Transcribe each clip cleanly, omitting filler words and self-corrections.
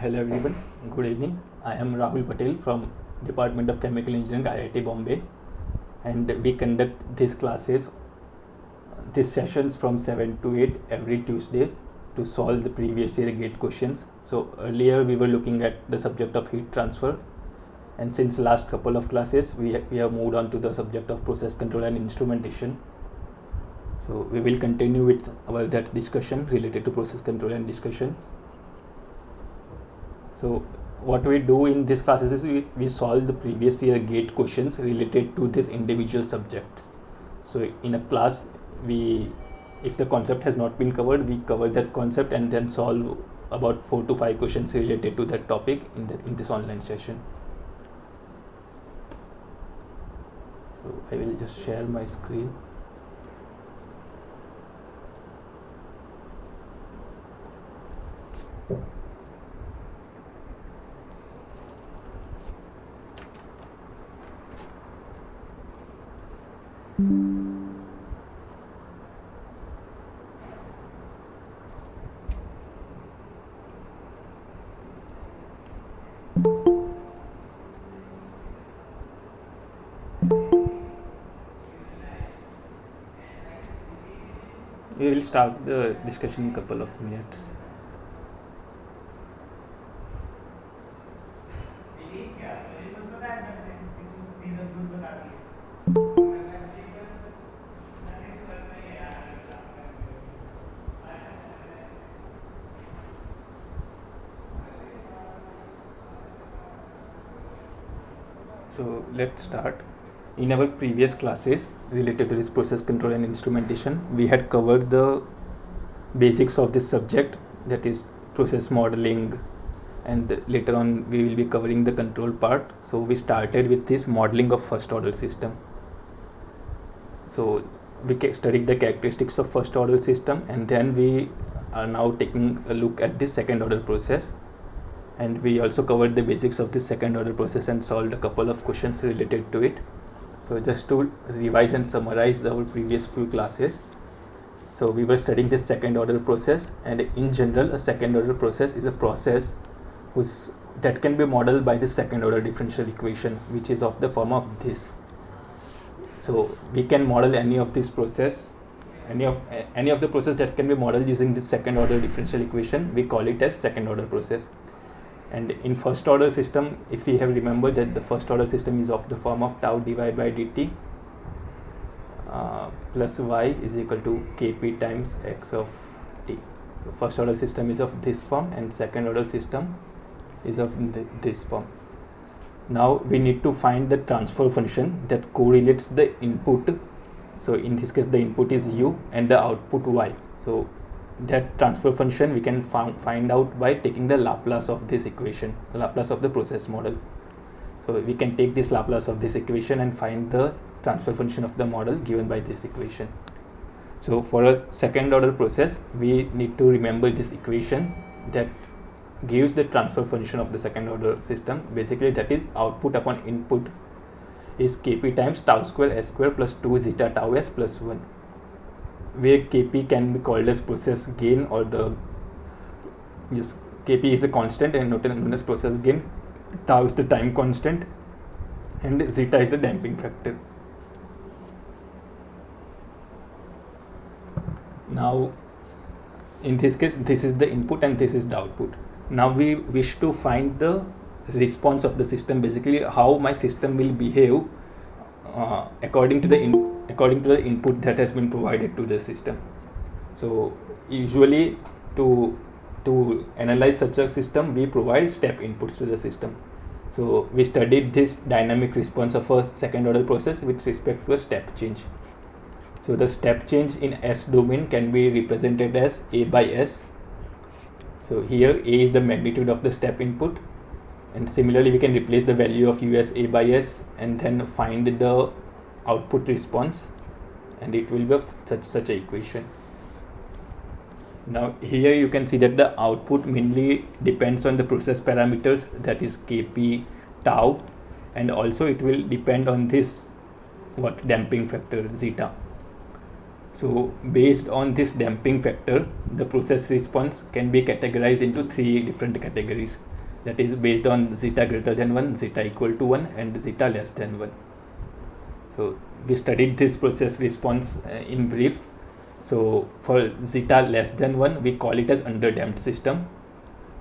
Hello everyone, good evening. I am Rahul Patel from Department of Chemical Engineering, IIT Bombay, and we conduct these sessions from 7 to 8 every Tuesday to solve the previous year GATE questions. So earlier we were looking at the subject of heat transfer, and since last couple of classes we have moved on to the subject of process control and instrumentation. So we will continue with that discussion related to process control and discussion. So what we do in this classes is we solve the previous year GATE questions related to this individual subjects. So in a class, if the concept has not been covered, we cover that concept and then solve about 4 to 5 questions related to that topic in this online session. So I will just share my screen. We will start the discussion in a couple of minutes. So let's start. In our previous classes related to this process control and instrumentation, we had covered the basics of this subject, that is process modeling, and later on we will be covering the control part. So we started with this modeling of first order system. So we studied the characteristics of first order system, and then we are now taking a look at the second order process, and we also covered the basics of the second order process and solved a couple of questions related to it. So just to revise and summarize our previous few classes, so we were studying this second order process, and in general a second order process is a process that can be modeled by the second order differential equation, which is of the form of this. So we can model any of this process, any of the process that can be modeled using this second order differential equation, we call it as second order process. And in first order system, if we have remembered that the first order system is of the form of tau dy by dt plus y is equal to kp times x of t. So first order system is of this form and second order system is of this form. Now we need to find the transfer function that correlates the input. So in this case the input is u and the output y. So that transfer function we can find out by taking the Laplace of this equation, Laplace of the process model. So we can take this Laplace of this equation and find the transfer function of the model given by this equation. So for a second order process, we need to remember this equation that gives the transfer function of the second order system. Basically that is output upon input is kp times tau square s square plus 2 zeta tau s plus 1, where kp can be called as process gain, or kp is a constant and known as process gain, tau is the time constant, and zeta is the damping factor. Now in this case, this is the input and this is the output. Now we wish to find the response of the system, basically how my system will behave according to the input that has been provided to the system. So usually to analyze such a system, we provide step inputs to the system. So we studied this dynamic response of a second order process with respect to a step change. So the step change in S domain can be represented as A by S. So here A is the magnitude of the step input, and similarly we can replace the value of US A by S and then find the output response, and it will be of such a equation. Now here you can see that the output mainly depends on the process parameters, that is Kp, tau, and also it will depend on this damping factor zeta. So based on this damping factor, the process response can be categorized into 3 different categories, that is based on zeta greater than 1, zeta equal to 1, and zeta less than 1. So we studied this process response in brief. So for zeta less than 1, we call it as underdamped system.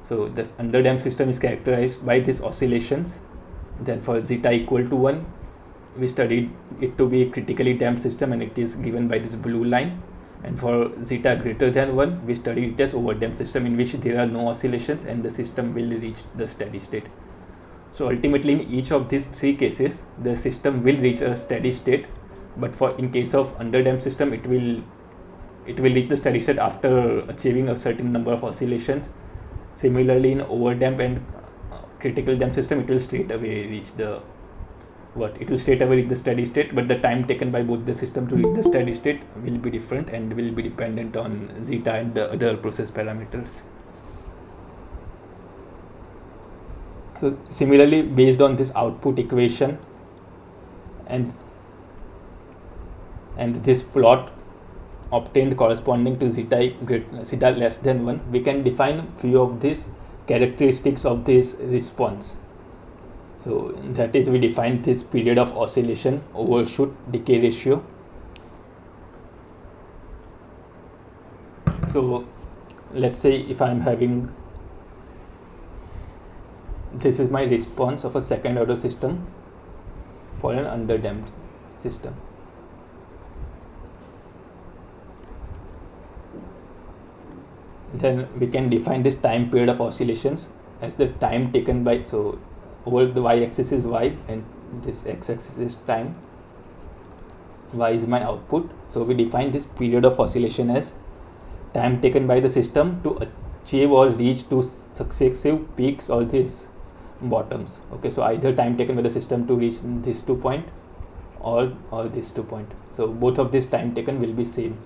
So this underdamped system is characterized by these oscillations. Then for zeta equal to 1, we studied it to be a critically damped system, and it is given by this blue line. And for zeta greater than 1, we studied it as overdamped system, in which there are no oscillations and the system will reach the steady state. So ultimately in each of these 3 cases, the system will reach a steady state, but in case of underdamped system, it will reach the steady state after achieving a certain number of oscillations. Similarly in overdamped and critical damped system, it will straight away reach the steady state, but the time taken by both the system to reach the steady state will be different and will be dependent on zeta and the other process parameters. So similarly, based on this output equation and this plot obtained corresponding to zeta less than 1, we can define few of these characteristics of this response. So that is, we define this period of oscillation, overshoot, decay ratio. So let's say if I am having, this is my response of a second order system for an underdamped system. Then we can define this time period of oscillations as the time taken by, so over the y-axis is y and this x-axis is time, y is my output. So we define this period of oscillation as time taken by the system to achieve or reach 2 successive peaks or these bottoms. Okay, so either time taken by the system to reach this 2 point or this 2 point. So both of this time taken will be same.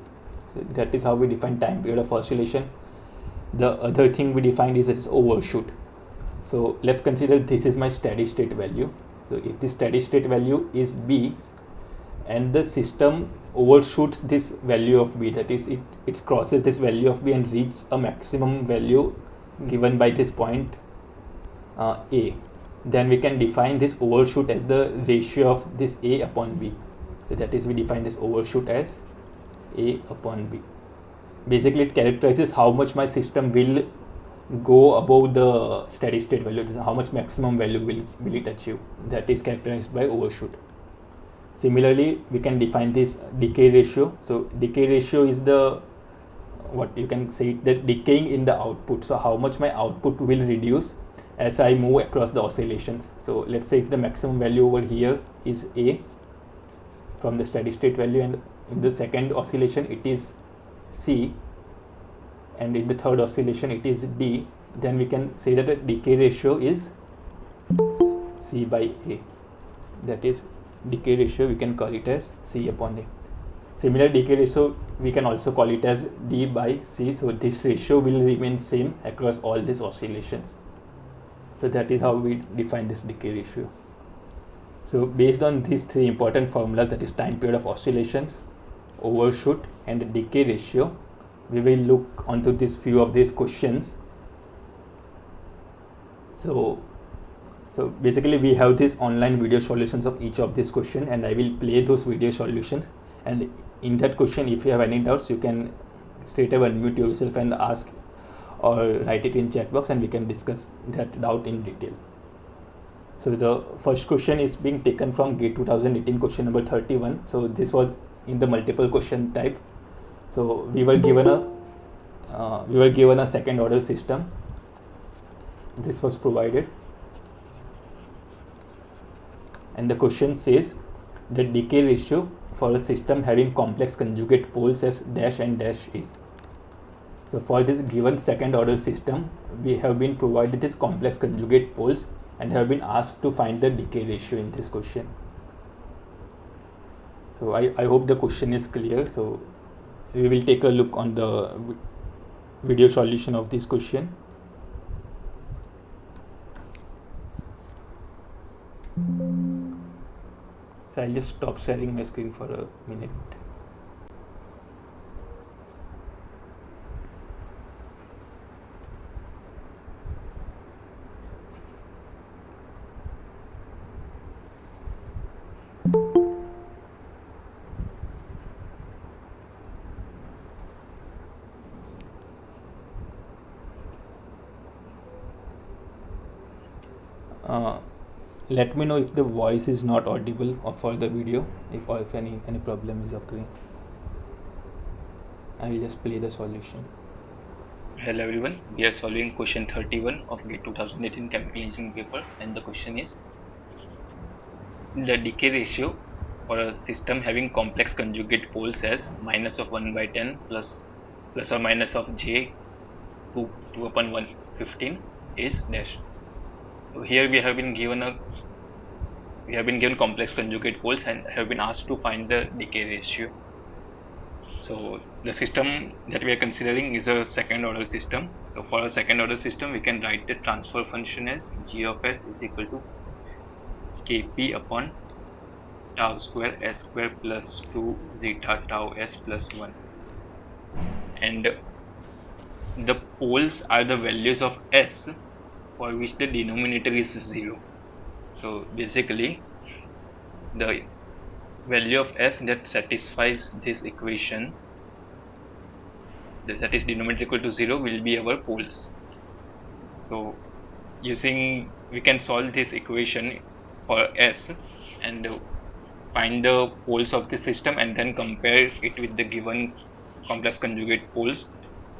So that is how we define time period of oscillation. The other thing we defined is its overshoot. So let's consider this is my steady state value. So if the steady state value is B and the system overshoots this value of B, that is it crosses this value of B and reaches a maximum value given by this point A, then we can define this overshoot as the ratio of this A upon B. So that is, we define this overshoot as A upon B. Basically it characterizes how much my system will go above the steady state value, how much maximum value will it achieve. That is characterized by overshoot. Similarly, we can define this decay ratio. So decay ratio is the, what you can say, the decaying in the output. So how much my output will reduce as I move across the oscillations. So let's say if the maximum value over here is A from the steady state value, and in the second oscillation it is C, and in the third oscillation it is D, then we can say that the decay ratio is C by A. That is decay ratio, we can call it as C upon A. Similar decay ratio we can also call it as D by C. So this ratio will remain same across all these oscillations. So that is how we define this decay ratio. So based on these 3 important formulas, that is time period of oscillations, overshoot, and decay ratio, we will look onto this few of these questions. So So basically we have these online video solutions of each of this question, and I will play those video solutions, and in that question if you have any doubts you can straight away unmute yourself and ask or write it in chat box, and we can discuss that doubt in detail. So the first question is being taken from GATE 2018 question number 31. So this was in the multiple question type. So we were given a second order system. This was provided, and the question says the decay ratio for a system having complex conjugate poles as dash and dash is. So for this given second order system, we have been provided this complex conjugate poles and have been asked to find the decay ratio in this question. So I hope the question is clear. So we will take a look on the video solution of this question. So I'll just stop sharing my screen for a minute. Let me know if the voice is not audible or for the video, if any problem is occurring. I will just play the solution. Hello everyone, we are solving question 31 of GATE 2018 chemical engineering paper, and the question is the decay ratio for a system having complex conjugate poles as minus of 1 by 10 plus or minus of j 2 upon 115 is dash. So here we have been given complex conjugate poles and have been asked to find the decay ratio. So the system that we are considering is a second order system. So for a second order system, we can write the transfer function as g of s is equal to kp upon tau square s square plus 2 zeta tau s plus 1. And the poles are the values of s for which the denominator is 0. So basically the value of s that satisfies this equation, that is denominator equal to 0, will be our poles. So we can solve this equation for s and find the poles of the system and then compare it with the given complex conjugate poles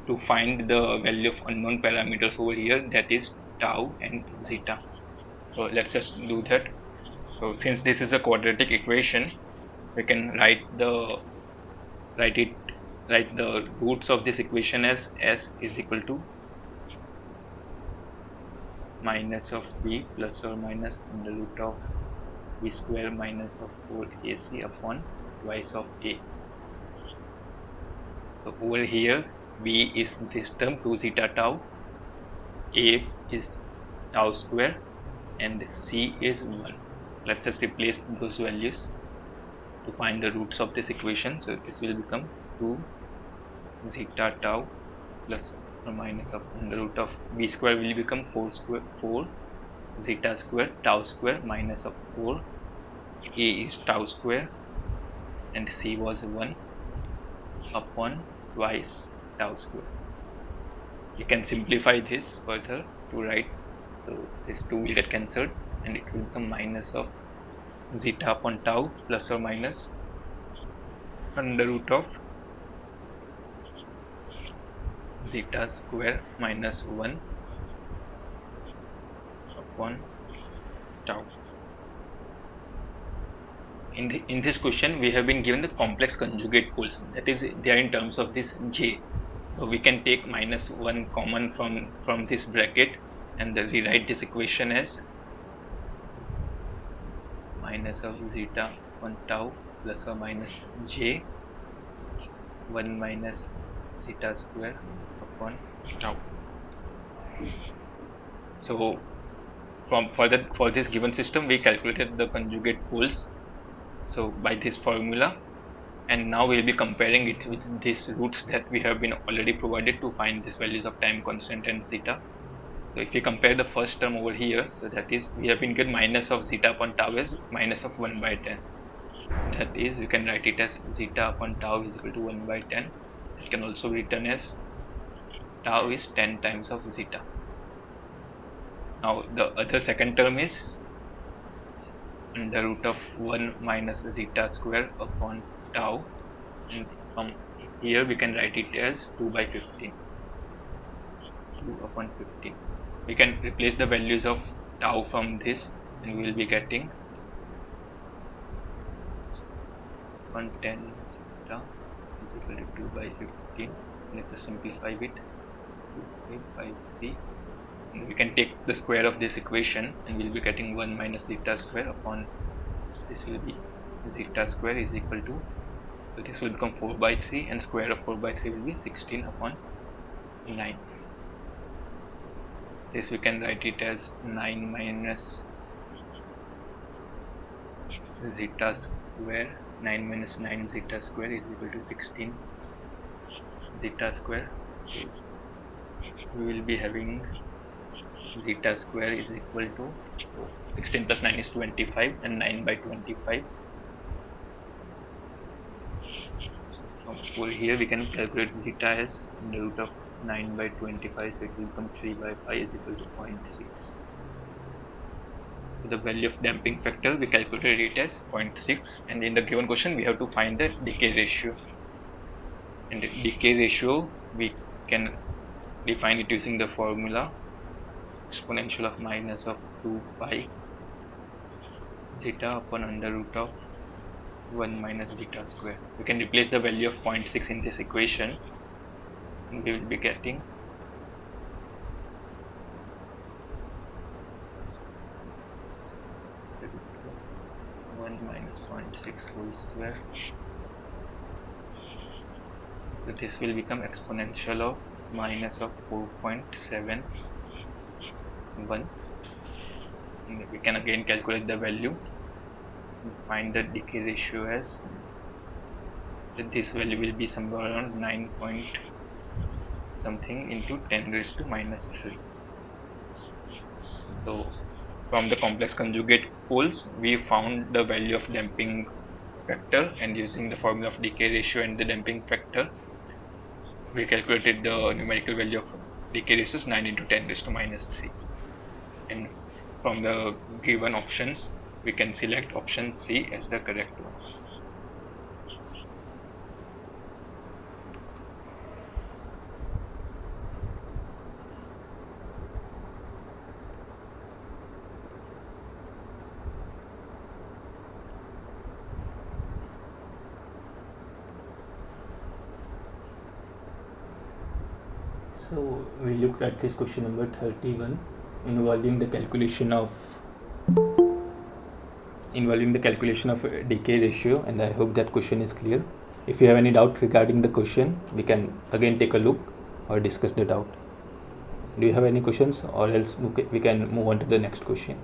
to find the value of unknown parameters over here, that is tau and zeta. So let's just do that. So since this is a quadratic equation, we can write the roots of this equation as s is equal to minus of b plus or minus under root of b square minus of 4ac upon twice of a. So over here b is this term 2 zeta tau, a is tau square, and c is 1. Let's just replace those values to find the roots of this equation. So this will become 2 zeta tau plus or minus of under root of b square will become 4 zeta square tau square minus of 4, a is tau square, and c was 1 upon twice tau square. You can simplify this further to write, so this 2 will get cancelled and it will become minus of zeta upon tau plus or minus under root of zeta square minus 1 upon tau. In this question, we have been given the complex conjugate poles, that is they are in terms of this j. So we can take minus 1 common from this bracket and then rewrite this equation as minus of zeta upon tau plus or minus j 1 minus zeta square upon tau. So for this given system, we calculated the conjugate poles, so by this formula, and now we'll be comparing it with these roots that we have been already provided to find these values of time constant and zeta. So if you compare the first term over here, so that is we have been given minus of zeta upon tau is minus of 1 by 10. That is, we can write it as zeta upon tau is equal to 1 by 10. It can also be written as tau is 10 times of zeta. Now the other second term is under root of 1 minus zeta square upon tau, and from here we can write it as 2 by 15. 2 upon 15. We can replace the values of tau from this, and we will be getting 10 zeta is equal to 2 by 15. Let's just simplify it. 2 by 3. And we can take the square of this equation, and we'll be getting 1 minus zeta square upon this will be zeta square is equal to, so this will become 4 by 3, and square of 4 by 3 will be 16 upon 9. This we can write it as 9 minus zeta square. 9 minus 9 zeta square is equal to 16 zeta square. So we will be having zeta square is equal to 16 plus 9 is 25, and 9 by 25. So from over here we can calculate zeta as the root of 9 by 25, so it will become 3 by 5 is equal to 0.6. So the value of damping factor we calculated it as 0.6, and in the given question we have to find the decay ratio. And the decay ratio we can define it using the formula exponential of minus of 2 pi zeta upon under root of 1 minus zeta square. We can replace the value of 0.6 in this equation, and we will be getting 1 minus 0.6 whole square. So this will become exponential of minus of 4.71, and we can again calculate the value and find the decay ratio as this value will be somewhere around 9 point something into 10 raised to minus 3. So from the complex conjugate poles we found the value of damping factor, and using the formula of decay ratio and the damping factor we calculated the numerical value of decay ratio is 9 into 10 raised to minus 3. And from the given options we can select option C as the correct one. So we looked at this question number 31 involving the calculation of decay ratio, and I hope that question is clear. If you have any doubt regarding the question, we can again take a look or discuss the doubt. Do you have any questions, or else we can move on to the next question?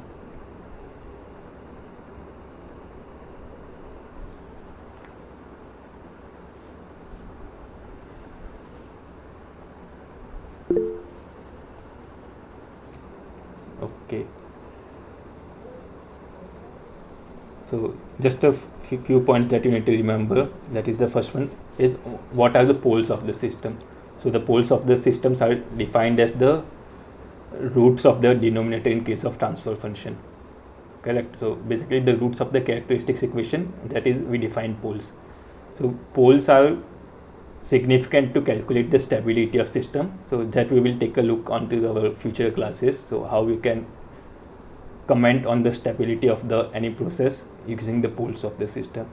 Okay. So just a few points that you need to remember. That is, the first one is what are the poles of the system. So the poles of the systems are defined as the roots of the denominator in case of transfer function. Correct. So basically the roots of the characteristics equation, that is, we define poles. So poles are significant to calculate the stability of system. So that we will take a look onto our future classes. So how we can comment on the stability of any process using the poles of the system.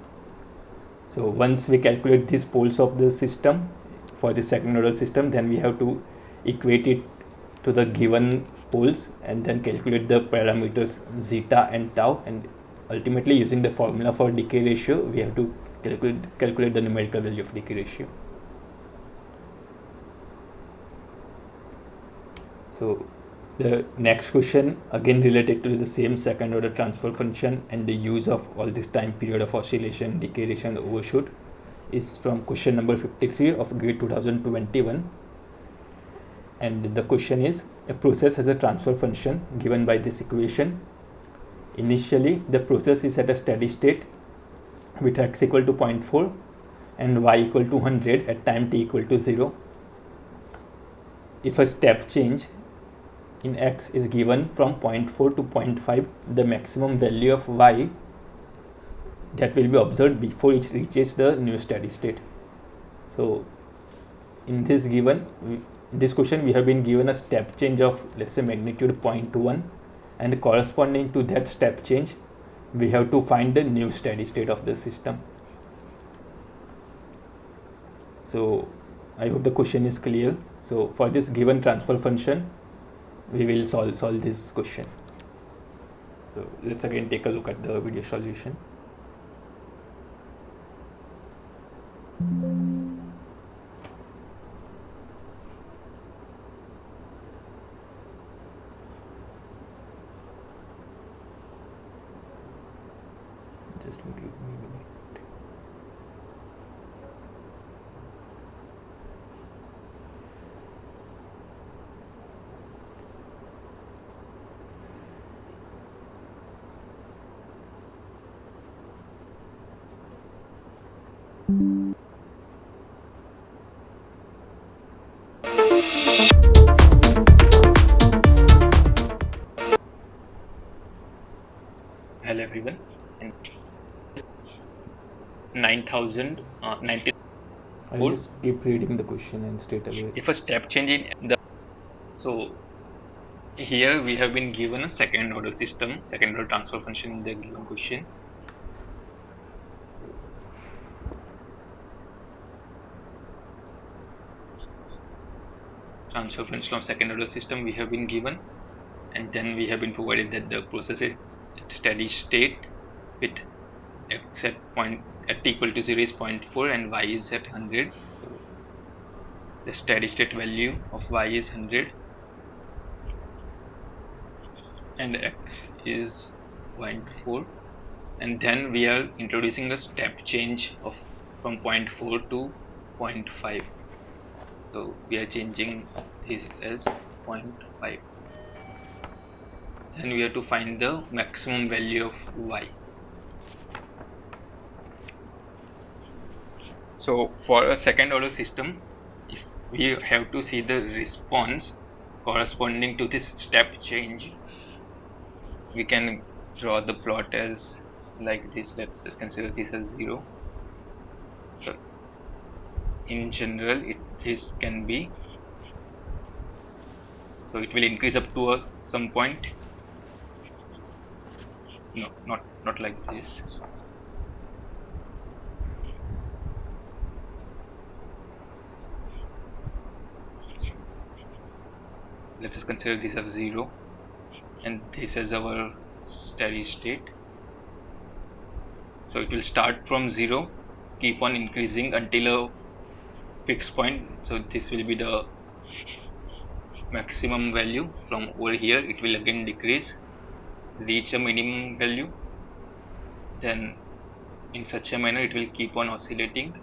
So once we calculate these poles of the system for the second order system, then we have to equate it to the given poles and then calculate the parameters zeta and tau, and ultimately using the formula for decay ratio we have to calculate the numerical value of decay ratio. So the next question again related to the same second order transfer function and the use of all this time period of oscillation, decay ratio and overshoot is from question number 53 of grade 2021. and the question is, a process has a transfer function given by this equation. Initially the process is at a steady state with x equal to 0.4 and y equal to 100 at time t equal to 0. If a step change in x is given from 0.4 to 0.5, the maximum value of y that will be observed before it reaches the new steady state. So in this question we have been given a step change of, let's say, magnitude 0.1, and corresponding to that step change we have to find the new steady state of the system. So I hope the question is clear. So for this given transfer function we will solve this question. So let's again take a look at the video solution. Just give me a minute. Hello everyone. 9000 90. I'll just keep reading the question and straight away. If a step change in the, so here we have been given a second order system, second order transfer function in the given question. Transfer function of second order system we have been given, and then we have been provided that the process is at steady state with x at t equal to 0 is 0.4 and y is at 100. So the steady state value of y is 100 and x is 0.4, and then we are introducing a step change of from 0.4 to 0.5. So we are changing this as 0.5. Then we have to find the maximum value of y. So for a second order system, if we have to see the response corresponding to this step change, we can draw the plot as like this. Let's just consider this as 0. So in general this can be, so it will increase up to some point. No, not like this. Let's just consider this as 0 and this is our steady state. So it will start from 0, keep on increasing until a fixed point. So this will be the maximum value. From over here it will again decrease, reach a minimum value, then in such a manner it will keep on oscillating,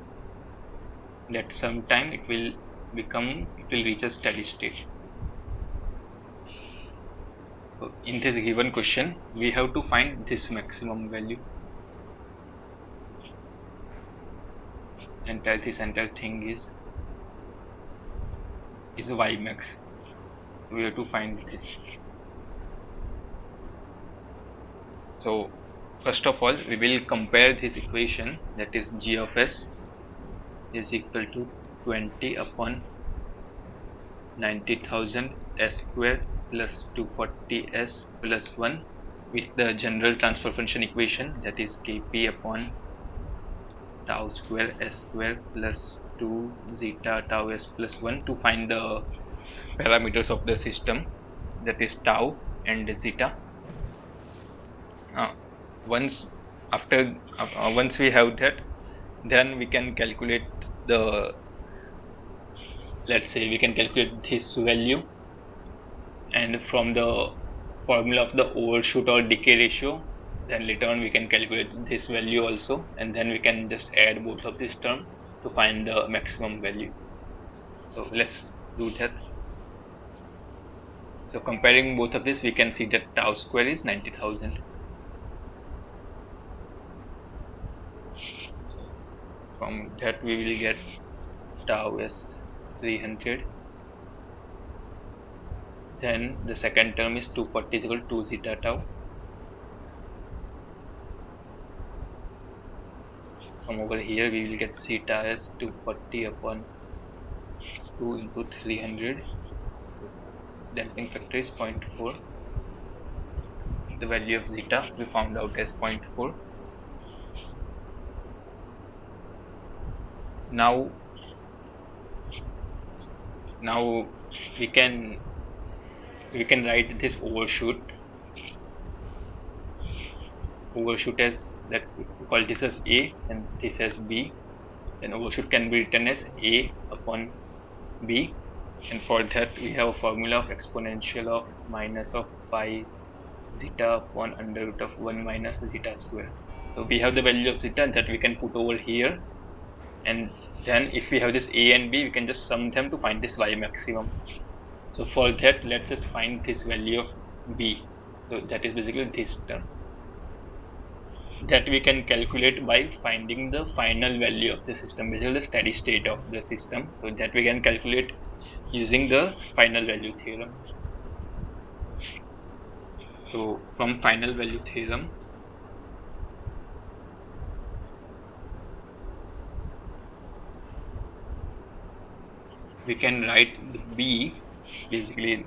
and at some time it will reach a steady state. So in this given question we have to find this maximum value, and this entire thing is y max. We have to find this. So first of all we will compare this equation, that is g of s is equal to 20 upon 90,000 s square plus 240 s plus 1 with the general transfer function equation, that is kp upon tau square s square plus 2 zeta tau s plus 1 to find the parameters of the system, that is tau and zeta. Once we have that, then we can calculate the, let's say we can calculate this value, and from the formula of the overshoot or decay ratio, then later on we can calculate this value also, and then we can just add both of these terms to find the maximum value. So let's do that. So comparing both of this, we can see that tau square is 90,000. So from that we will get tau as 300. Then the second term is 240 is equal to 2 zeta tau. From over here we will get zeta as 240 upon 2 into 300. Damping factor is 0.4. The value of zeta we found out as 0.4. Now we can write this overshoot as, let's call this as A and this as B. Then overshoot can be written as A upon B, and for that we have a formula of exponential of minus of pi zeta upon under root of 1 minus zeta square. So we have the value of zeta that we can put over here, and then if we have this A and B, we can just sum them to find this y maximum. So for that, let's just find this value of B. So that is basically this term that we can calculate by finding the final value of the system, basically the steady state of the system. So that we can calculate using the final value theorem. So from final value theorem, we can write the B, basically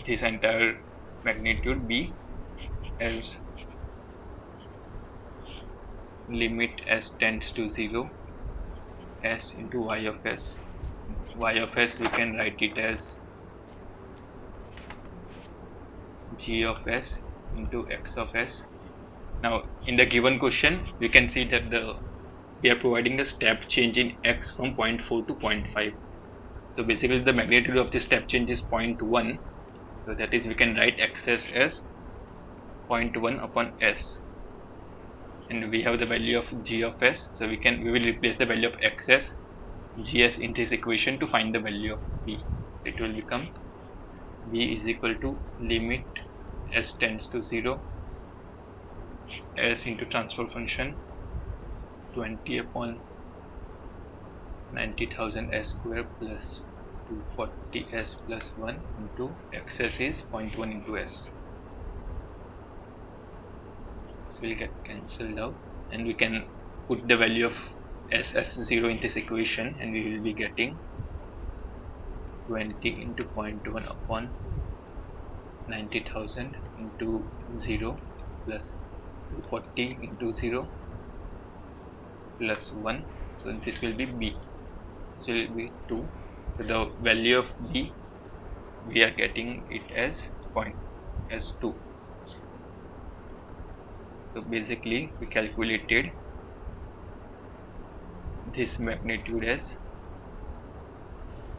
this entire magnitude B, as limit s tends to 0 s into y of s. Y of s we can write it as g of s into x of s. Now in the given question we can see that we are providing the step change in x from 0.4 to 0.5. So basically the magnitude of the step change is 0.1. So that is, we can write xs as 0.1 upon s, and we have the value of g of s. So we will replace the value of xs gs in this equation to find the value of b. So it will become b is equal to limit s tends to 0 s into transfer function 20 upon 90,000 s square plus 240 s plus 1 into xs is 0.1 into s. So we'll get cancelled out, and we can put the value of s as 0 in this equation, and we will be getting 20 into 0.1 upon 90,000 into 0 plus 240 into 0 plus 1. So this will be b. This will be 2. So the value of b, we are getting it as 2. So basically we calculated this magnitude as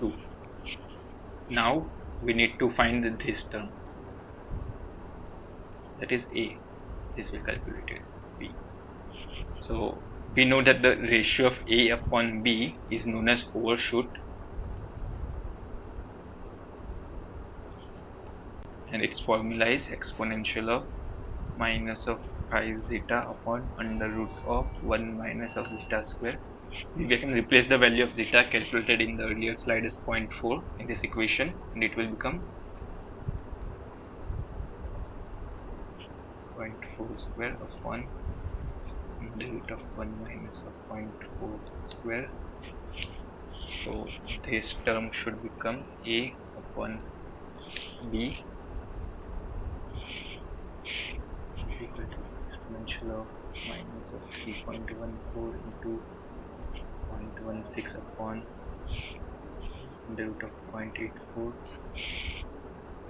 2. Now we need to find this term, that is A. This we calculated B. So we know that the ratio of A upon B is known as overshoot, and its formula is exponential of minus of pi zeta upon under root of 1 minus of zeta square. We can replace the value of zeta calculated in the earlier slide as 0.4 in this equation, and it will become 0.4 square upon under root of 1 minus of 0.4 square. So this term should become A upon B equal to exponential of minus of 3.14 into 0.16 upon the root of 0.84,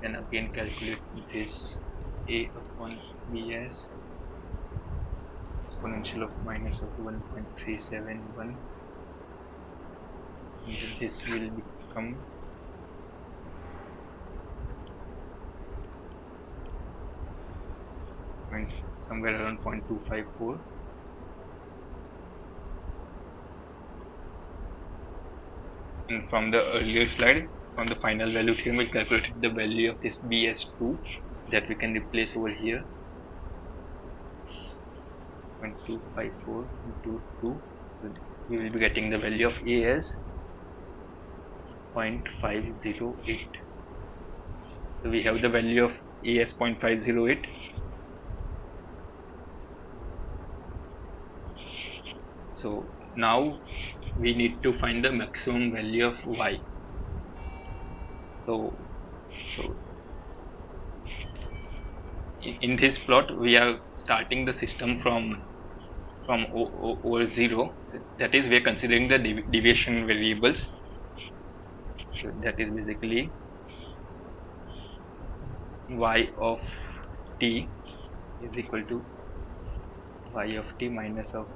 and again calculate this A upon B as exponential of minus of 1.371, and this will become somewhere around 0.254. And from the earlier slide from the final value theorem, we calculated the value of this b as 2 that we can replace over here. 0.254 into 2. So we will be getting the value of a as 0.508. So we have the value of a as 0.508. So now we need to find the maximum value of y. So in this plot we are starting the system from over 0. So that is, we are considering the deviation variables. So that is basically y of t is equal to y of t minus of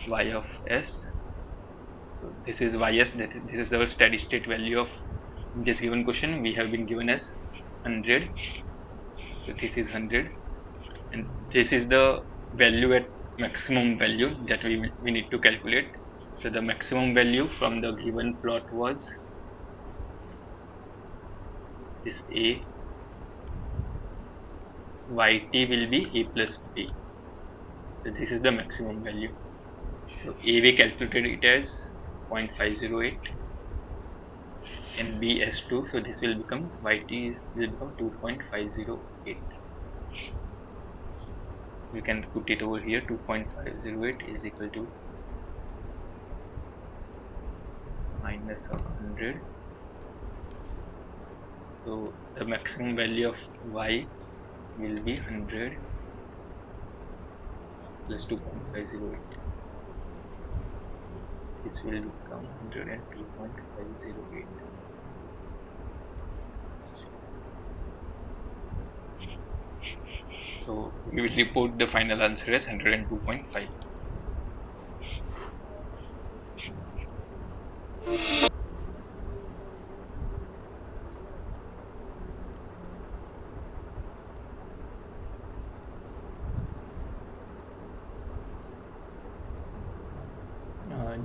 y of s. So this is ys, this is our steady state value of this given question. We have been given as 100. So this is 100, and this is the value at maximum value that we need to calculate. So the maximum value from the given plot was this a, yt will be a plus b. So this is the maximum value. So a we calculated it as 0.508 and b as 2. So this will become yt will become 2.508. We can put it over here. 2.508 is equal to minus of 100. So the maximum value of y will be 100 plus 2.508. This will become 102.508. So we will report the final answer as 102.5.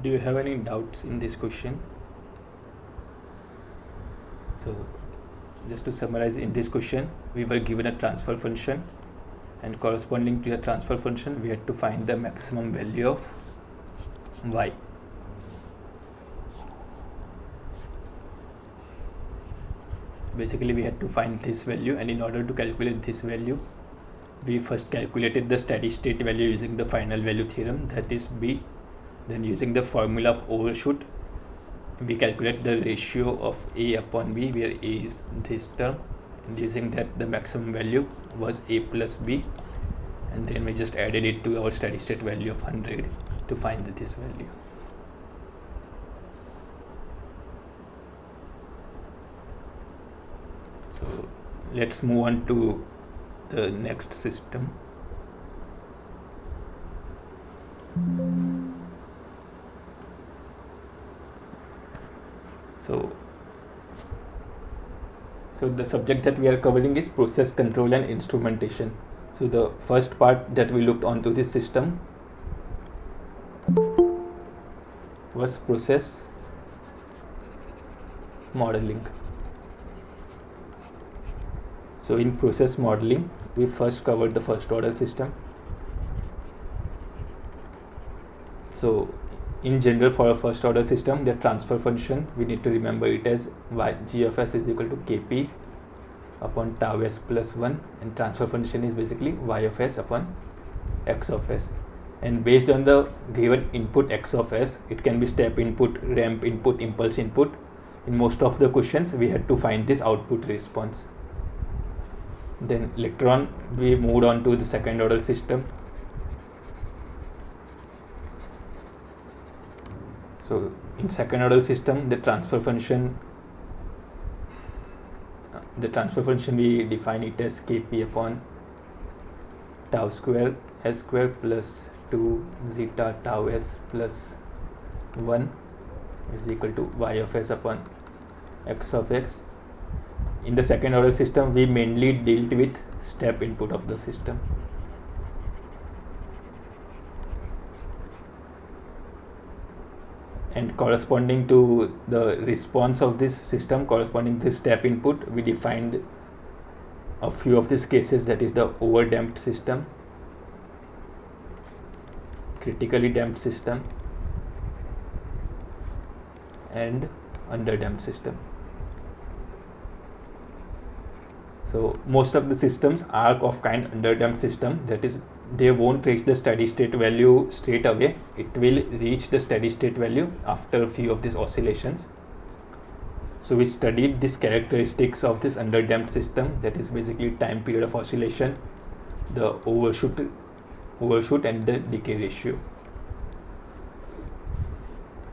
Do you have any doubts in this question? So just to summarize, in this question we were given a transfer function, and corresponding to the transfer function we had to find the maximum value of y. Basically we had to find this value, and in order to calculate this value we first calculated the steady state value using the final value theorem, that is b. Then using the formula of overshoot we calculate the ratio of a upon b, where a is this term, and using that the maximum value was a plus b, and then we just added it to our steady state value of 100 to find this value. So let's move on to the next system. So the subject that we are covering is process control and instrumentation. So the first part that we looked onto this system was process modeling. So in process modeling we first covered the first order system. So in general, for a first order system, the transfer function we need to remember it as g of s is equal to kp upon tau s plus 1, and transfer function is basically y of s upon x of s. And based on the given input x of s, it can be step input, ramp input, impulse input. In most of the questions we had to find this output response. Then later on we moved on to the second order system. So in second order system the transfer function we define it as kp upon tau square s square plus 2 zeta tau s plus 1 is equal to y of s upon x of x. In the second order system we mainly dealt with step input of the system. and corresponding to the response of this system, corresponding to this step input, we defined a few of these cases, that is the overdamped system, critically damped system, and underdamped system. So most of the systems are of kind underdamped system, that is they won't reach the steady state value straight away. It will reach the steady state value after a few of these oscillations. So we studied these characteristics of this underdamped system, that is basically time period of oscillation, the overshoot and the decay ratio.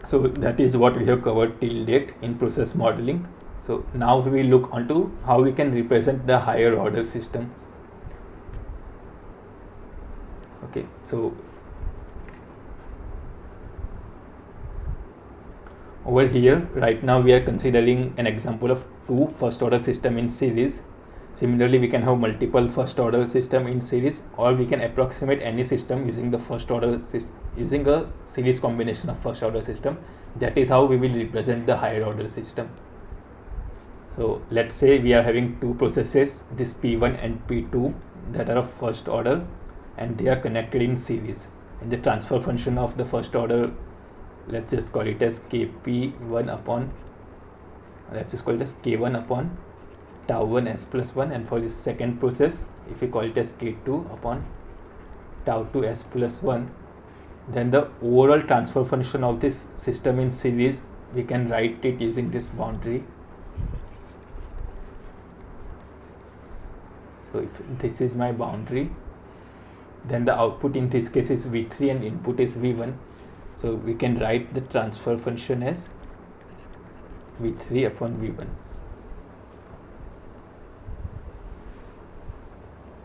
So that is what we have covered till date in process modeling. So now we will look onto how we can represent the higher order system. Okay, so over here right now we are considering an example of two first order system in series. Similarly, we can have multiple first order system in series, or we can approximate any system using the first order using a series combination of first order system. That is how we will represent the higher order system. So let's say we are having two processes, this P1 and P2, that are of first order, and they are connected in series, and the transfer function of the first order, let's just call it as Kp1 upon, let's just call it as K1 upon tau 1 s plus 1, and for this second process, if we call it as K2 upon tau 2 s plus 1, then the overall transfer function of this system in series, we can write it using this boundary. So if this is my boundary, then the output in this case is V3 and input is V1. So we can write the transfer function as V3 upon V1.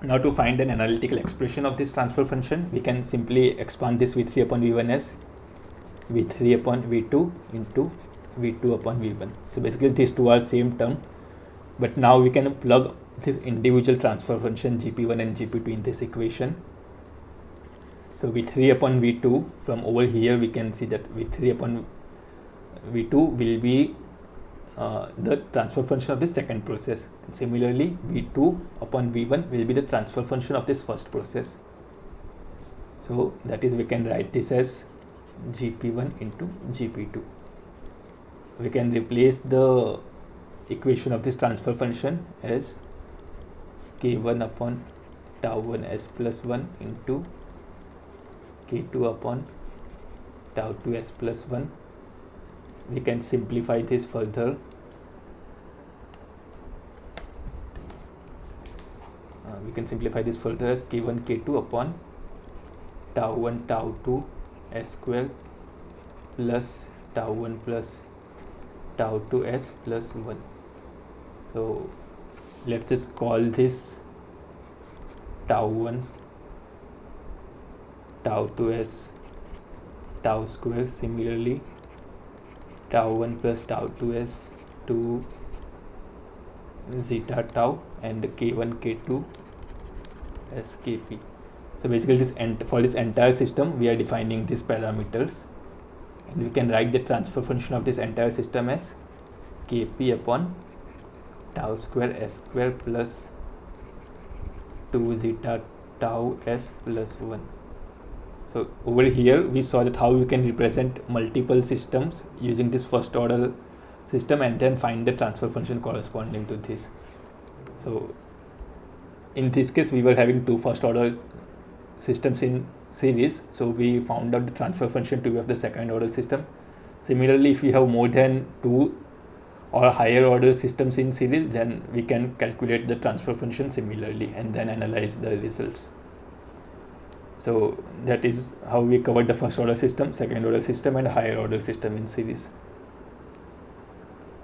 Now to find an analytical expression of this transfer function, we can simply expand this V3 upon V1 as V3 upon V2 into V2 upon V1. So basically these two are same term, but now we can plug this individual transfer function GP1 and GP2 in this equation. So V3 upon V2, from over here we can see that V3 upon V2 will be the transfer function of the second process, and similarly V2 upon V1 will be the transfer function of this first process. So that is, we can write this as GP1 into GP2. We can replace the equation of this transfer function as K1 upon tau 1 s plus 1 into K2 upon tau 2 s plus 1. We can simplify this further. As K1 K2 upon tau 1 tau 2 s square plus tau 1 plus tau 2 s plus 1. So let's just call this tau 1 tau 2 s tau square. Similarly, tau 1 plus tau 2s to zeta tau, and K1 K2 as Kp. So basically for this entire system we are defining these parameters, and we can write the transfer function of this entire system as Kp upon tau square s square plus 2 zeta tau s plus 1. So over here we saw that how you can represent multiple systems using this first order system and then find the transfer function corresponding to this. So in this case we were having two first order systems in series, so we found out the transfer function to be of the second order system. Similarly, if we have more than two or higher order systems in series, then we can calculate the transfer function similarly and then analyze the results. So that is how we covered the first order system, second order system, and higher order system in series.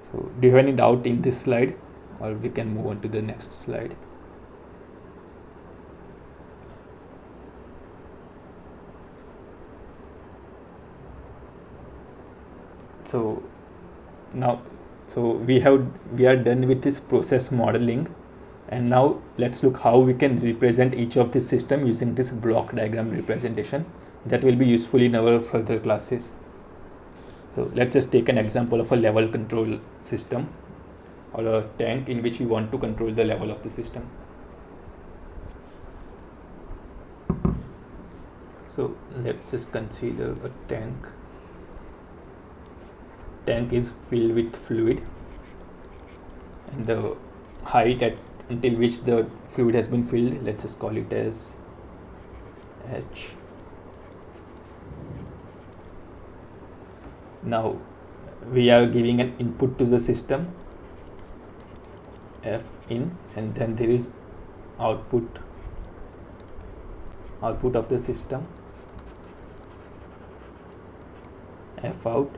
So do you have any doubt in this slide, or we can move on to the next slide? So now we are done with this process modeling, and now let's look how we can represent each of this system using this block diagram representation. That will be useful in our further classes. So let's just take an example of a level control system or a tank in which we want to control the level of the system. So let's just consider a tank. Tank is filled with fluid, and the height until which the fluid has been filled, let's just call it as h. Now we are giving an input to the system, F in, and then there is output of the system, F out,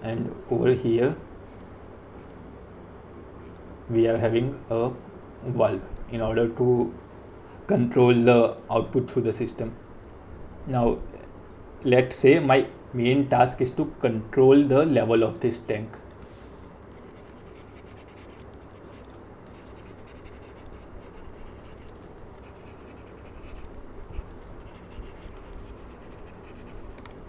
and over here we are having a valve in order to control the output through the system. Now let's say my main task is to control the level of this tank.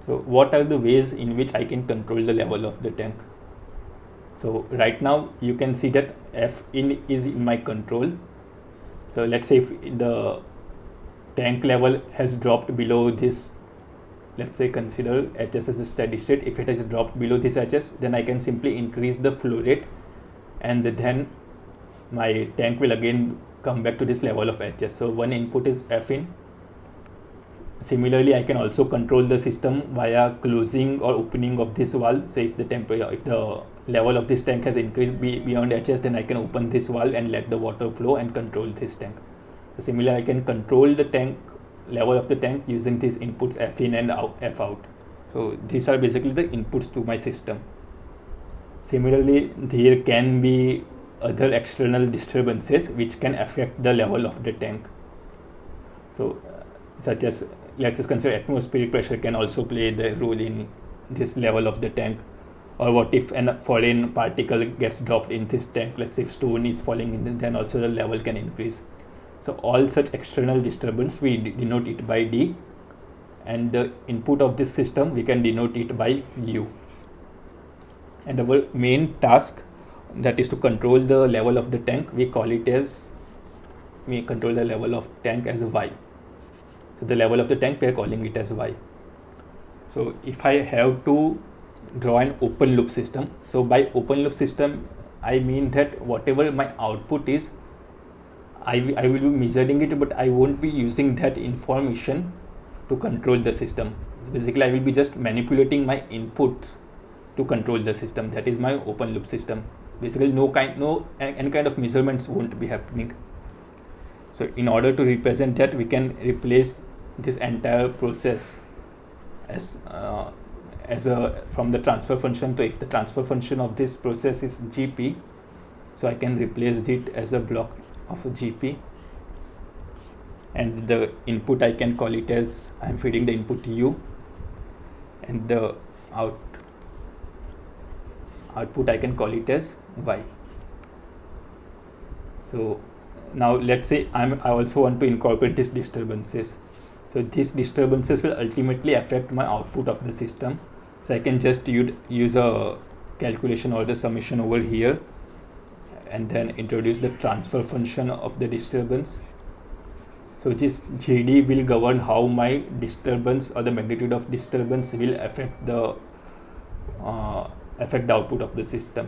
So what are the ways in which I can control the level of the tank? So right now you can see that F in is in my control. So let's say if the tank level has dropped below this, let's say consider HS as a steady state. If it has dropped below this HS, then I can simply increase the flow rate, and then my tank will again come back to this level of HS. So one input is F in. Similarly, I can also control the system via closing or opening of this valve. So if the level of this tank has increased beyond HS, then I can open this valve and let the water flow and control this tank. So similarly, I can control the tank level of the tank using these inputs F in and F out. So these are basically the inputs to my system. Similarly, there can be other external disturbances which can affect the level of the tank. So such as, let's just consider atmospheric pressure can also play the role in this level of the tank. Or what if a foreign particle gets dropped in this tank? Let's say if stone is falling in, then also the level can increase. So all such external disturbance we denote it by D, and the input of this system we can denote it by U. And our main task, that is to control the level of the tank, we control the level of tank as Y. So the level of the tank we are calling it as Y. So if I have to draw an open loop system, so by open loop system I mean that whatever my output is, I will be measuring it, but I won't be using that information to control the system. So basically I will be just manipulating my inputs to control the system. That is my open loop system. Basically any kind of measurements won't be happening. So in order to represent that, we can replace this entire process as from the transfer function. So if the transfer function of this process is GP, so I can replace it as a block of GP, and the input I can call it as, I am feeding the input U, and the output I can call it as Y. So now let's say I also want to incorporate these disturbances. So these disturbances will ultimately affect my output of the system. So I can just use a calculation or the summation over here, and then introduce the transfer function of the disturbance. So this GD will govern how my disturbance or the magnitude of disturbance will affect the output of the system.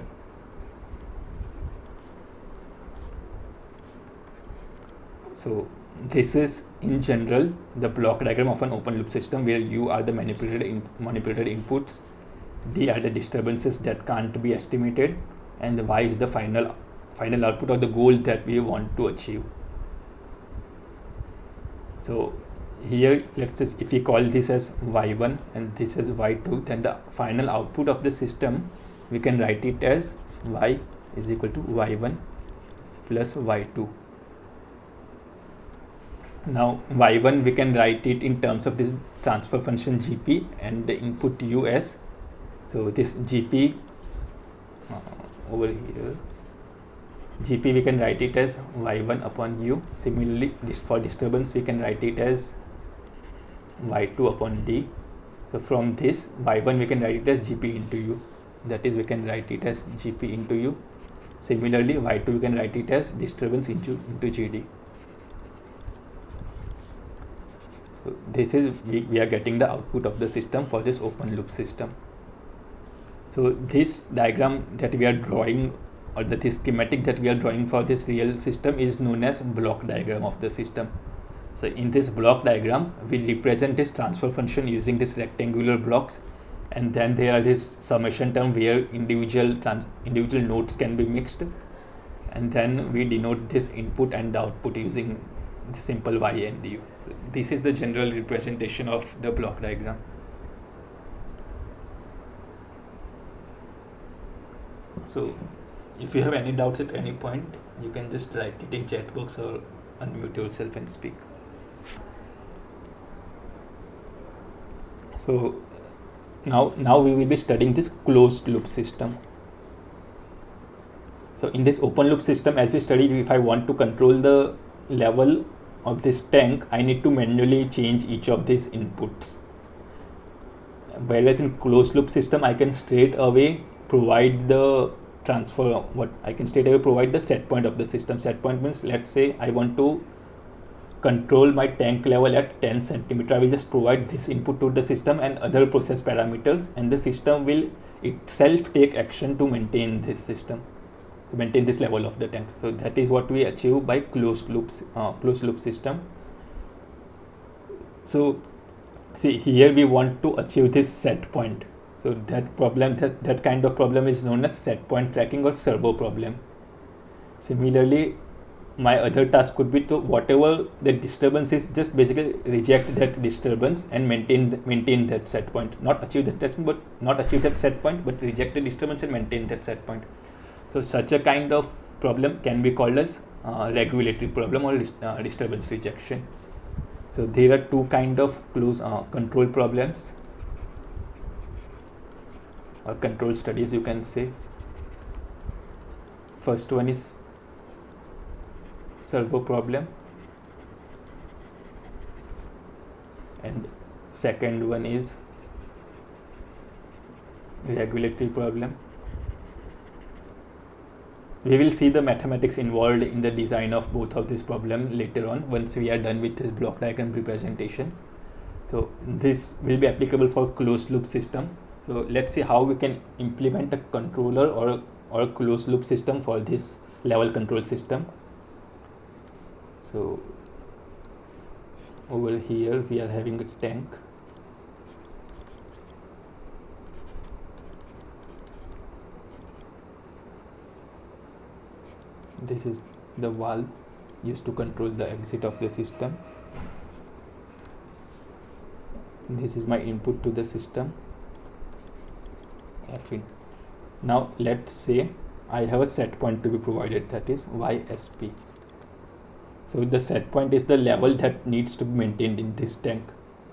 So this is in general the block diagram of an open loop system, where U are the manipulated inputs, D are the disturbances that can't be estimated, and Y is the final output or the goal that we want to achieve. So here, let's just, if we call this as Y1 and this as Y2, then the final output of the system we can write it as Y is equal to Y1 plus Y2. Now Y1 we can write it in terms of this transfer function GP and the input U as, so this GP over here, GP we can write it as Y1 upon U. Similarly, for disturbance we can write it as Y2 upon D. So from this y1 we can write it as gp into u, that is we can write it as gp into u. Similarly y2 we can write it as disturbance into gd. So this is we are getting the output of the system for this open loop system. So this diagram that we are drawing, or this schematic that we are drawing for this real system, is known as block diagram of the system. So in this block diagram we represent this transfer function using this rectangular blocks, and then there are this summation term where individual nodes can be mixed, and then we denote this input and the output using the simple y and u. So this is the general representation of the block diagram. So if you have any doubts at any point, you can just write it in chat box or unmute yourself and speak. So now we will be studying this closed loop system. So in this open loop system, as we studied, if I want to control the level of this tank, I need to manually change each of these inputs. Whereas in closed loop system, I can straight away provide the transfer, provide the set point of the system. Set point means, let's say I want to control my tank level at 10 centimeter. I will just provide this input to the system and other process parameters, and the system will itself take action to maintain this system, to maintain this level of the tank. So that is what we achieve by closed loop system. So see, here we want to achieve this set point. So that kind of problem is known as set point tracking or servo problem. Similarly, my other task could be to, whatever the disturbance is, just basically reject that disturbance and maintain that set point. Not achieve that set point, but reject the disturbance and maintain that set point. So such a kind of problem can be called as regulatory problem or disturbance rejection. So there are two kind of control problems or control studies, you can say. First one is servo problem, and second one is regulatory problem. We will see the mathematics involved in the design of both of these problems later on, once we are done with this block diagram representation. So this will be applicable for closed loop system. So let's see how we can implement a controller or a closed loop system for this level control system. So over here we are having a tank. This is the valve used to control the exit of the system. This is my input to the system, F in. Now let's say I have a set point to be provided, that is YSP. So the set point is the level that needs to be maintained in this tank.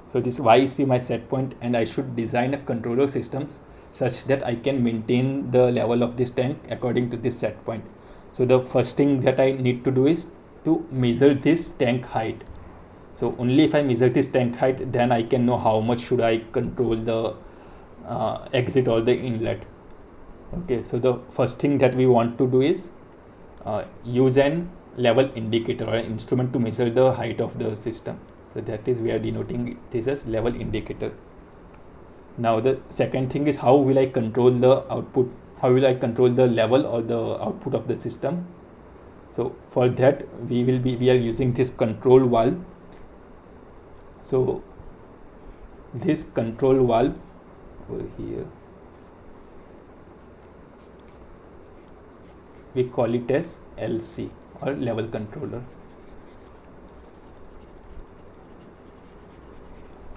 So this Y is my set point, and I should design a controller system such that I can maintain the level of this tank according to this set point. So the first thing that I need to do is to measure this tank height. So only if I measure this tank height, then I can know how much should I control the exit or the inlet. Okay, so the first thing that we want to do is use an level indicator or an instrument to measure the height of the system. So that is, we are denoting this as level indicator. Now the second thing is, how will I control the output? How will I control the level or the output of the system? So for that we are using this control valve. So this control valve over here, we call it as LC or level controller,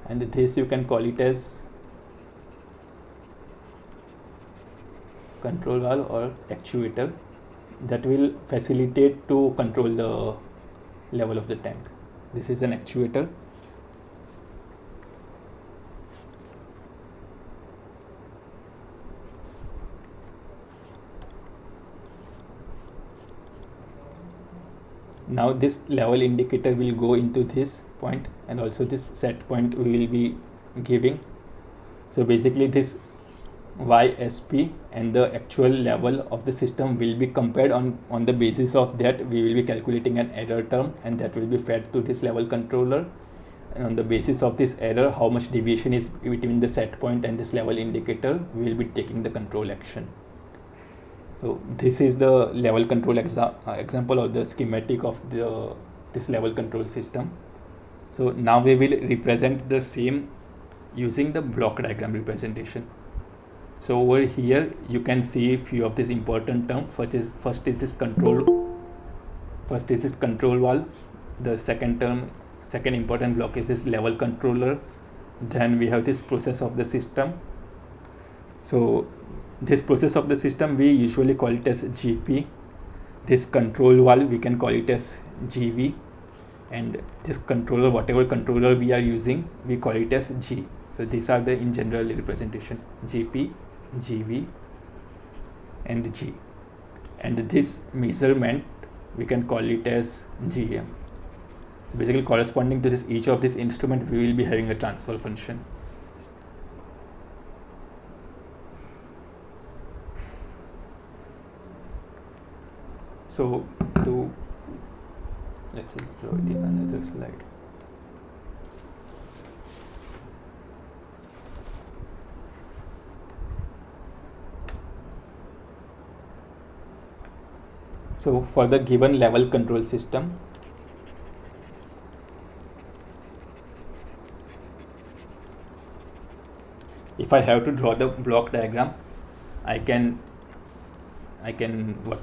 and this you can call it as control valve or actuator, that will facilitate to control the level of the tank. This is an actuator. Now this level indicator will go into this point, and also this set point we will be giving. So basically this YSP and the actual level of the system will be compared. On the basis of that, we will be calculating an error term, and that will be fed to this level controller. And on the basis of this error, how much deviation is between the set point and this level indicator, we will be taking the control action. So this is the level control example or the schematic of this level control system. So now we will represent the same using the block diagram representation. So over here you can see a few of these important terms. First is this control valve. The second important block is this level controller. Then we have this process of the system. So this process of the system, we usually call it as GP. This control valve, we can call it as GV, and this controller, whatever controller we are using, we call it as G. So these are the in general representation: GP, GV, and G. And this measurement, we can call it as GM. So basically, corresponding to this each of this instrument, we will be having a transfer function. So let's just draw it in another slide. So for the given level control system, if I have to draw the block diagram, I can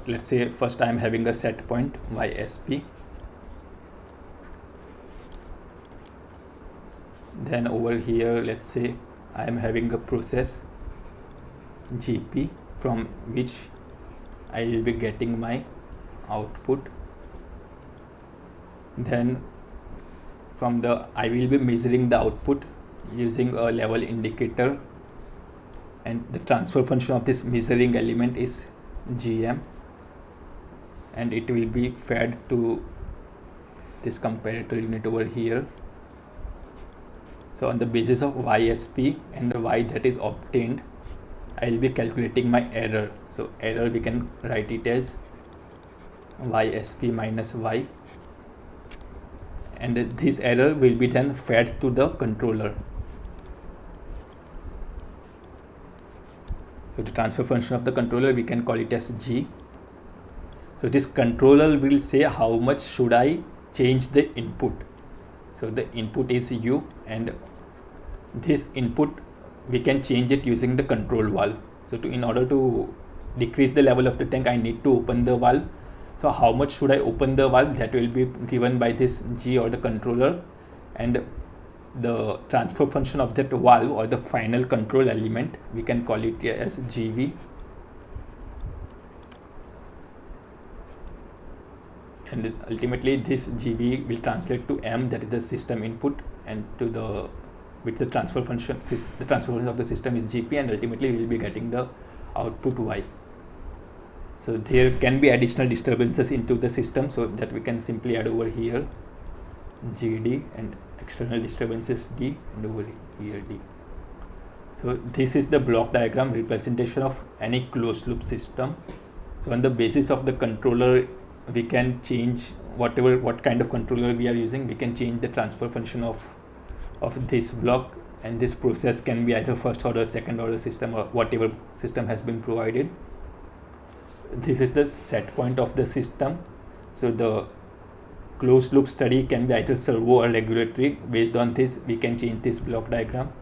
let's say first I am having a set point YSP. Then over here, let's say I am having a process GP from which I will be getting my output. Then I will be measuring the output using a level indicator, and the transfer function of this measuring element is GM, and it will be fed to this comparator unit over here. So on the basis of YSP and the Y that is obtained, I will be calculating my error. So error, we can write it as YSP minus Y, and this error will be then fed to the controller. So the transfer function of the controller, we can call it as G. So this controller will say how much should I change the input. So the input is U, and this input we can change it using the control valve. So in order to decrease the level of the tank, I need to open the valve. So how much should I open the valve, that will be given by this G or the controller, and the transfer function of that valve or the final control element, we can call it as GV. And ultimately this GV will translate to M, that is the system input, and with the transfer function, the transfer function of the system is GP, and ultimately we will be getting the output Y. So there can be additional disturbances into the system, so that we can simply add over here GD, and external disturbances D, and over here D. So this is the block diagram representation of any closed loop system. So on the basis of the controller, we can change what kind of controller we are using. We can change the transfer function of this block, and this process can be either first order, second order system, or whatever system has been provided. This is the set point of the system. So the closed loop study can be either servo or regulatory. Based on this, we can change this block diagram.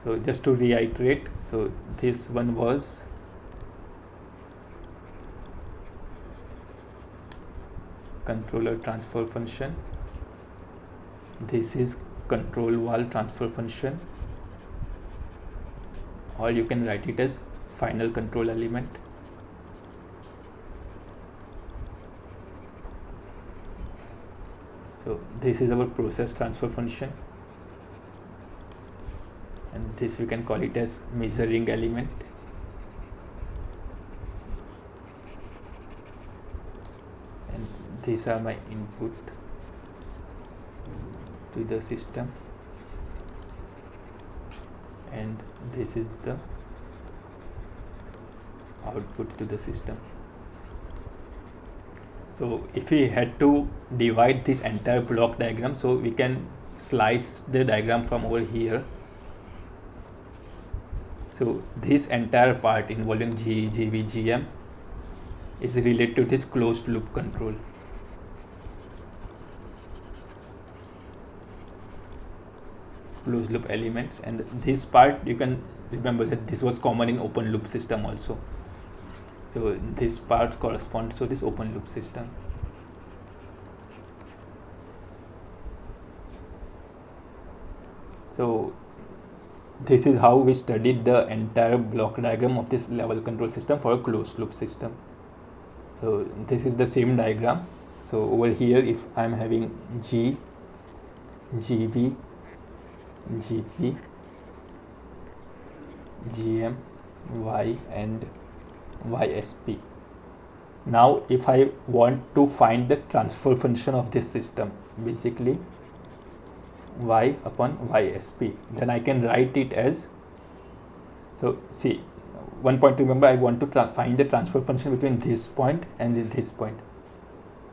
So just to reiterate, so this one was controller transfer function, this is control valve transfer function, or you can write it as final control element. So this is our process transfer function, and this we can call it as measuring element. And these are my input to the system. and this is the output to the system. So if we had to divide this entire block diagram, so we can slice the diagram from over here. So this entire part involving GE, GV, GM is related to this closed loop control. Closed loop elements, and this part you can remember that this was common in open loop system also. So this part corresponds to this open loop system. So this is how we studied the entire block diagram of this level control system for a closed loop system. So this is the same diagram. So over here, if I am having G, GV, GP, GM, Y and YSP. Now if I want to find the transfer function of this system, basically Y upon YSP, then I can write it as, so see, one point to remember, I want to find the transfer function between this point and this point.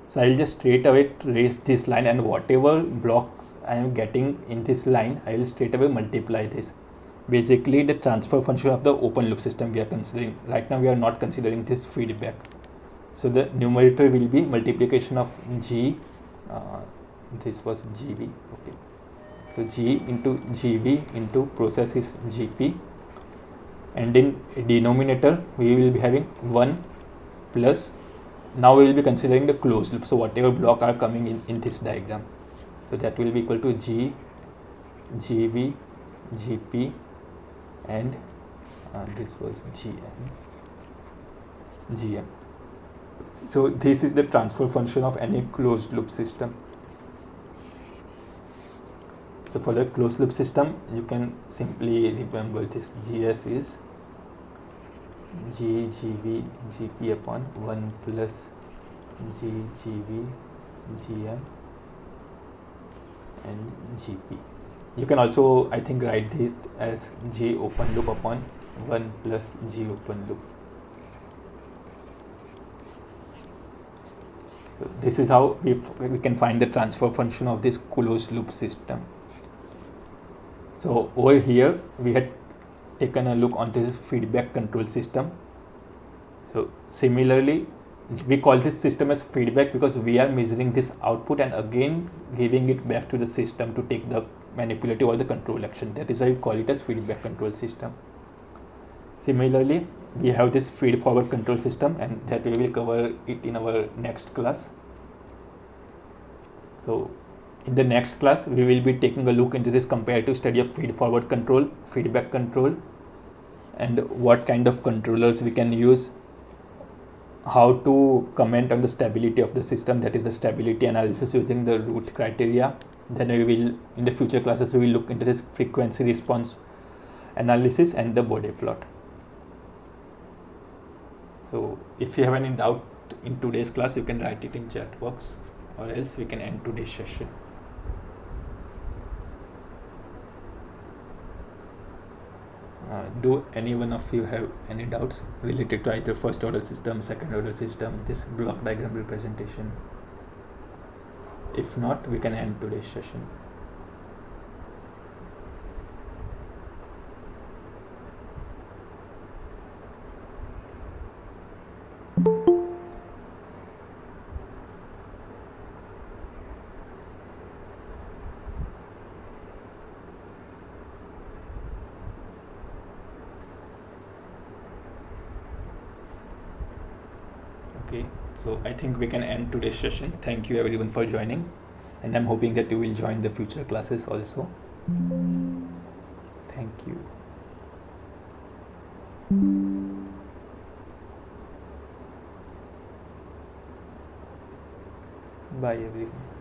So I will just straight away trace this line, and whatever blocks I am getting in this line, I will straight away multiply this. Basically the transfer function of the open loop system we are considering. Right now we are not considering this feedback. So the numerator will be multiplication of G, this was GV, okay. So G into GV into process is GP, and in denominator we will be having 1 plus, now we will be considering the closed loop, so whatever block are coming in this diagram, so that will be equal to G, GV, GP, and this was GM. So this is the transfer function of any closed loop system. So for the closed loop system, you can simply remember this GS is G, GV, GP upon 1 plus G, GV, GM and GP. You can also, I think, write this as G open loop upon 1 plus G open loop. So this is how we can find the transfer function of this closed loop system. So over here we had taken a look on this feedback control system. So similarly, we call this system as feedback because we are measuring this output and again giving it back to the system to take the manipulative or the control action. That is why we call it as feedback control system. Similarly, we have this feed forward control system, and that we will cover it in our next class. So in the next class, we will be taking a look into this comparative study of feed forward control, feedback control, and what kind of controllers we can use, how to comment on the stability of the system, that is the stability analysis using the root criteria. Then we will, in the future classes, we will look into this frequency response analysis and the Bode plot. So if you have any doubt in today's class, you can write it in chat box, or else we can end today's session. Do any one of you have any doubts related to either first order system, second order system, this block diagram representation? If not, we can end today's session. Okay, so I think we can end today's session. Thank you everyone for joining, and I'm hoping that you will join the future classes also. Thank you. Bye everyone.